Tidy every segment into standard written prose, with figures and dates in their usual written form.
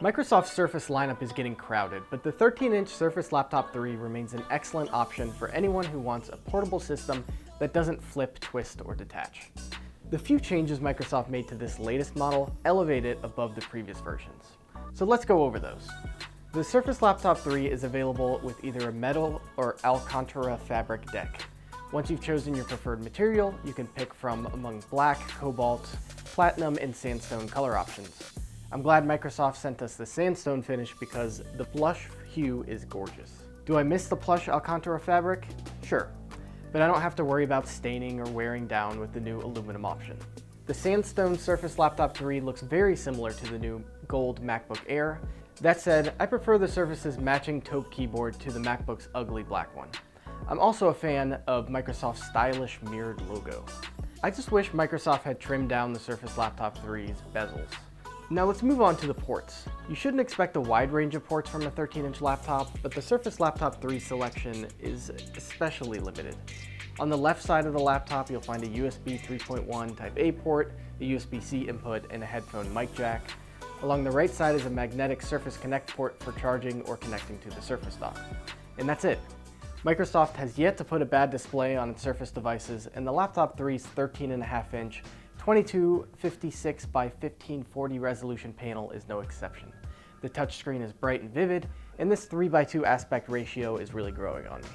Microsoft's Surface lineup is getting crowded, but the 13-inch Surface Laptop 3 remains an excellent option for anyone who wants a portable system that doesn't flip, twist, or detach. The few changes Microsoft made to this latest model elevate it above the previous versions. So let's go over those. The Surface Laptop 3 is available with either a metal or Alcantara fabric deck. Once you've chosen your preferred material, you can pick from among black, cobalt, platinum, and sandstone color options. I'm glad Microsoft sent us the sandstone finish because the blush hue is gorgeous. Do I miss the plush Alcantara fabric? Sure, but I don't have to worry about staining or wearing down with the new aluminum option. The sandstone Surface Laptop 3 looks very similar to the new gold MacBook Air. That said, I prefer the Surface's matching taupe keyboard to the MacBook's ugly black one. I'm also a fan of Microsoft's stylish mirrored logo. I just wish Microsoft had trimmed down the Surface Laptop 3's bezels. Now let's move on to the ports. You shouldn't expect a wide range of ports from a 13-inch laptop, but the Surface Laptop 3 selection is especially limited. On the left side of the laptop, you'll find a USB 3.1 Type-A port, a USB-C input, and a headphone mic jack. Along the right side is a magnetic Surface Connect port for charging or connecting to the Surface dock. And that's it. Microsoft has yet to put a bad display on its Surface devices, and the Laptop 3's 13.5-inch 2256 by 1540 resolution panel is no exception. The touchscreen is bright and vivid, and this 3:2 aspect ratio is really growing on me.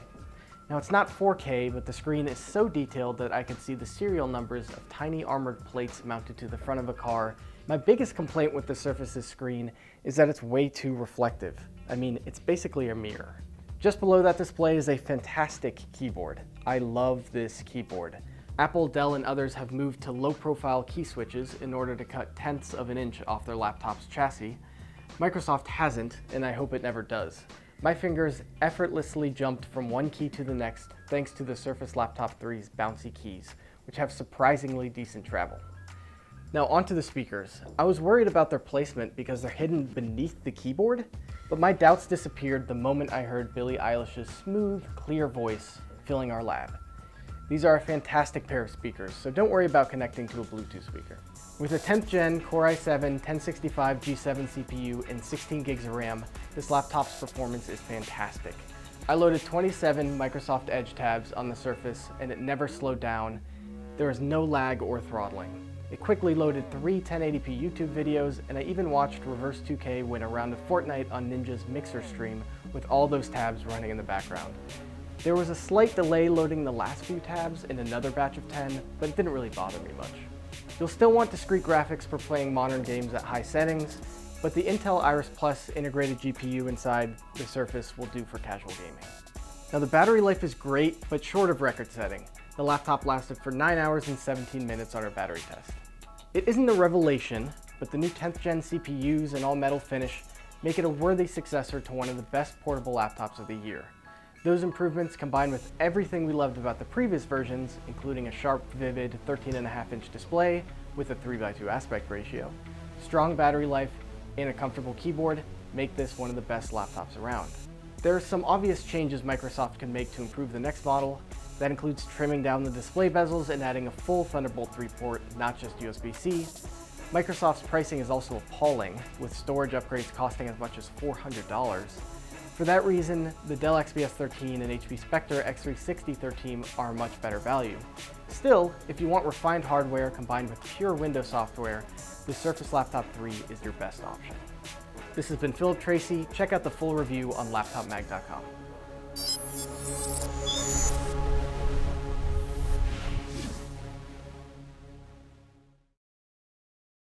Now it's not 4K, but the screen is so detailed that I can see the serial numbers of tiny armored plates mounted to the front of a car. My biggest complaint with the Surface's screen is that it's way too reflective. I mean, it's basically a mirror. Just below that display is a fantastic keyboard. I love this keyboard. Apple, Dell, and others have moved to low-profile key switches in order to cut tenths of an inch off their laptop's chassis. Microsoft hasn't, and I hope it never does. My fingers effortlessly jumped from one key to the next thanks to the Surface Laptop 3's bouncy keys, which have surprisingly decent travel. Now onto the speakers. I was worried about their placement because they're hidden beneath the keyboard, but my doubts disappeared the moment I heard Billie Eilish's smooth, clear voice filling our lab. These are a fantastic pair of speakers, so don't worry about connecting to a Bluetooth speaker. With a 10th gen Core i7 1065 G7 CPU and 16 gigs of RAM, this laptop's performance is fantastic. I loaded 27 Microsoft Edge tabs on the Surface and it never slowed down. There is no lag or throttling. It quickly loaded 3 1080p YouTube videos, and I even watched Reverse 2K win a round of Fortnite on Ninja's Mixer stream with all those tabs running in the background. There was a slight delay loading the last few tabs in another batch of 10, but it didn't really bother me much. You'll still want discrete graphics for playing modern games at high settings, but the Intel Iris Plus integrated GPU inside the Surface will do for casual gaming. Now the battery life is great, but short of record setting. The laptop lasted for 9 hours and 17 minutes on our battery test. It isn't a revelation, but the new 10th gen CPUs and all metal finish make it a worthy successor to one of the best portable laptops of the year. Those improvements, combined with everything we loved about the previous versions, including a sharp, vivid 13.5-inch display with a 3:2 aspect ratio, strong battery life, and a comfortable keyboard, make this one of the best laptops around. There are some obvious changes Microsoft can make to improve the next model. That includes trimming down the display bezels and adding a full Thunderbolt 3 port, not just USB-C. Microsoft's pricing is also appalling, with storage upgrades costing as much as $400. For that reason, the Dell XPS 13 and HP Spectre X360 13 are much better value. Still, if you want refined hardware combined with pure Windows software, the Surface Laptop 3 is your best option. This has been Philip Tracy. Check out the full review on laptopmag.com.